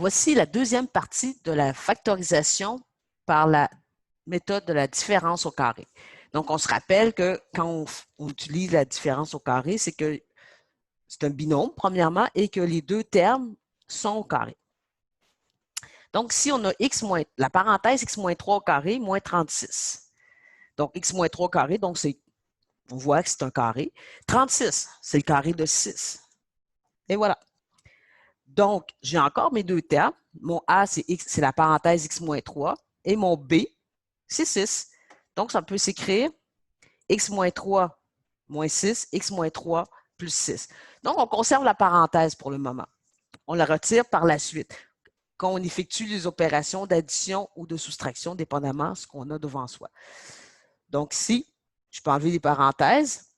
Voici la deuxième partie de la factorisation par la méthode de la différence au carré. Donc, on se rappelle que quand on utilise la différence au carré, c'est que c'est un binôme, premièrement, et que les deux termes sont au carré. Donc, si on a la parenthèse x moins 3 au carré, moins 36. Donc, x moins 3 au carré, donc on voit que c'est un carré. 36, c'est le carré de 6. Et voilà. Donc, j'ai encore mes deux termes. Mon A, c'est la parenthèse x moins 3. Et mon B, c'est 6. Donc, ça peut s'écrire x moins 3 moins 6, x moins 3 plus 6. Donc, on conserve la parenthèse pour le moment. On la retire par la suite, quand on effectue les opérations d'addition ou de soustraction, dépendamment de ce qu'on a devant soi. Donc, ici, je peux enlever les parenthèses,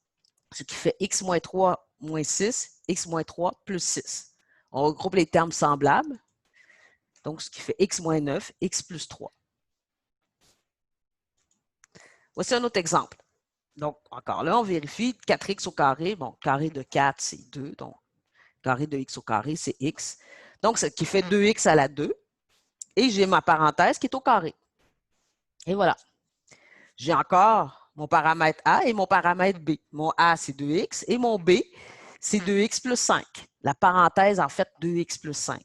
ce qui fait x moins 3 moins 6, x moins 3 plus 6. On regroupe les termes semblables, donc ce qui fait x moins 9, x plus 3. Voici un autre exemple. Donc, encore là, on vérifie 4x au carré. Bon, carré de 4, c'est 2. Donc, carré de x au carré, c'est x. Donc, ce qui fait 2x à la 2. Et j'ai ma parenthèse qui est au carré. Et voilà. J'ai encore mon paramètre A et mon paramètre B. Mon A, c'est 2x et mon B, c'est 2x plus 5. La parenthèse, en fait, 2x plus 5.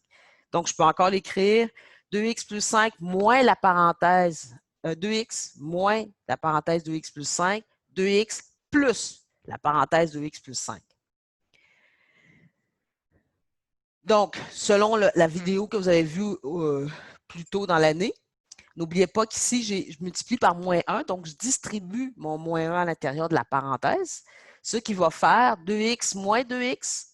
Donc, je peux encore l'écrire 2x plus 5 moins la parenthèse 2x moins la parenthèse 2x plus 5, 2x plus la parenthèse 2x plus 5. Donc, selon la vidéo que vous avez vue plus tôt dans l'année, n'oubliez pas qu'ici, je multiplie par moins 1, donc je distribue mon moins 1 à l'intérieur de la parenthèse, ce qui va faire 2x moins 2x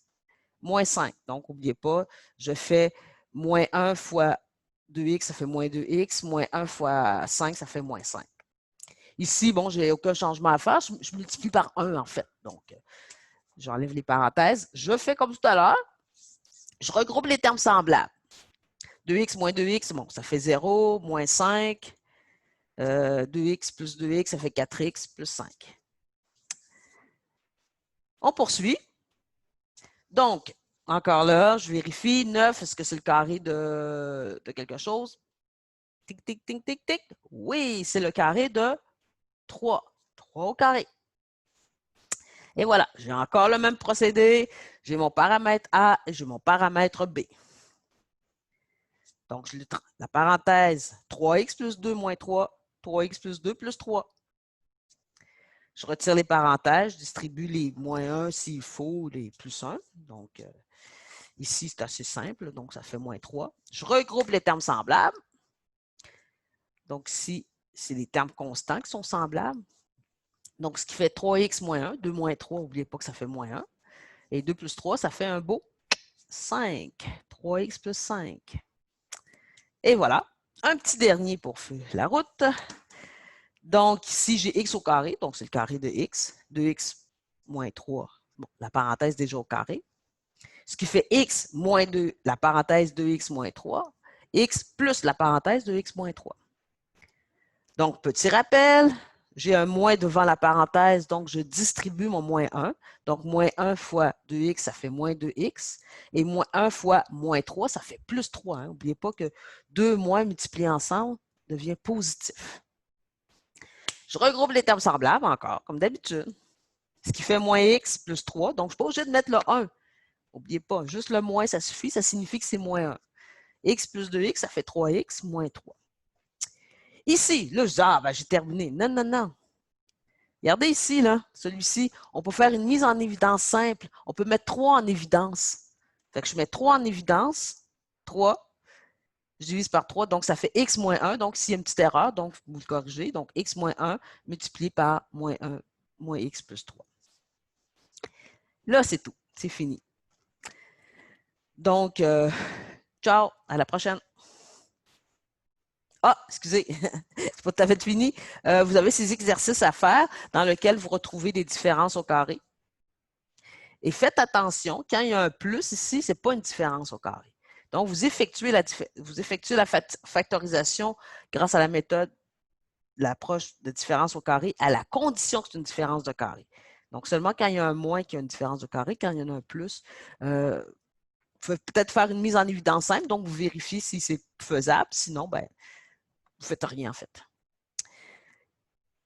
moins 5. Donc, n'oubliez pas, je fais moins 1 fois 2x, ça fait moins 2x, moins 1 fois 5, ça fait moins 5. Ici, bon, je n'ai aucun changement à faire, je multiplie par 1 en fait. Donc, j'enlève les parenthèses. Je fais comme tout à l'heure, je regroupe les termes semblables. 2x moins 2x, bon, ça fait 0, moins 5. 2x plus 2x, ça fait 4x plus 5. On poursuit. Donc, encore là, je vérifie. 9, est-ce que c'est le carré de quelque chose? Tic, tic, tic, tic, tic. Oui, c'est le carré de 3. 3 au carré. Et voilà, j'ai encore le même procédé. J'ai mon paramètre A et j'ai mon paramètre B. Donc, la parenthèse 3x plus 2 moins 3, 3x plus 2 plus 3. Je retire les parenthèses, je distribue les moins 1 s'il faut, les plus 1. Donc, ici, c'est assez simple, donc ça fait moins 3. Je regroupe les termes semblables. Donc, ici, c'est les termes constants qui sont semblables. Donc, ce qui fait 3x moins 1, 2 moins 3, n'oubliez pas que ça fait moins 1. Et 2 plus 3, ça fait un beau 5. 3x plus 5. Et voilà, un petit dernier pour faire la route. Donc, ici, j'ai x au carré, donc c'est le carré de x. 2x moins 3, bon, la parenthèse déjà au carré. Ce qui fait x moins 2, la parenthèse 2x moins 3, x plus la parenthèse de x moins 3. Donc, petit rappel, j'ai un moins devant la parenthèse, donc je distribue mon moins 1. Donc, moins 1 fois 2x, ça fait moins 2x. Et moins 1 fois moins 3, ça fait plus 3. N'oubliez pas que 2 moins multipliés ensemble devient positif. Je regroupe les termes semblables encore, comme d'habitude. Ce qui fait moins x plus 3. Donc, je ne suis pas obligé de mettre le 1. N'oubliez pas, juste le moins, ça suffit. Ça signifie que c'est moins 1. X plus 2x, ça fait 3x moins 3. Ici, là, je dis, ah, ben, j'ai terminé. Non, non, non. Regardez ici, là, celui-ci, on peut faire une mise en évidence simple. On peut mettre 3 en évidence. Fait que je mets 3 en évidence. 3. Je divise par 3, donc ça fait x moins 1. Donc, s'il y a une petite erreur, donc vous le corrigez. Donc, x moins 1 multiplié par moins 1 moins x plus 3. Là, c'est tout. C'est fini. Donc, ciao, à la prochaine. Ah, excusez, c'est pas tout à fait fini. Vous avez ces exercices à faire dans lesquels vous retrouvez des différences au carré. Et faites attention, quand il y a un plus ici, ce n'est pas une différence au carré. Donc, vous effectuez la factorisation grâce à la méthode, l'approche de différence au carré, à la condition que c'est une différence de carré. Donc, seulement quand il y a un moins qu'il y a une différence de carré, quand il y en a un plus, pouvez peut-être faire une mise en évidence simple, donc vous vérifiez si c'est faisable. Sinon, ben, vous ne faites rien en fait.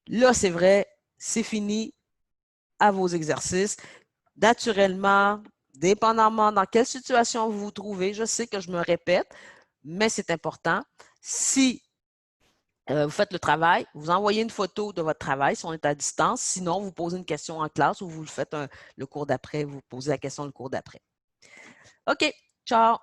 Là, c'est vrai, c'est fini à vos exercices. Naturellement, dépendamment dans quelle situation vous vous trouvez, je sais que je me répète, mais c'est important. Si vous faites le travail, vous envoyez une photo de votre travail si on est à distance. Sinon, vous posez une question en classe ou vous le faites le cours d'après, vous posez la question le cours d'après. OK, ciao!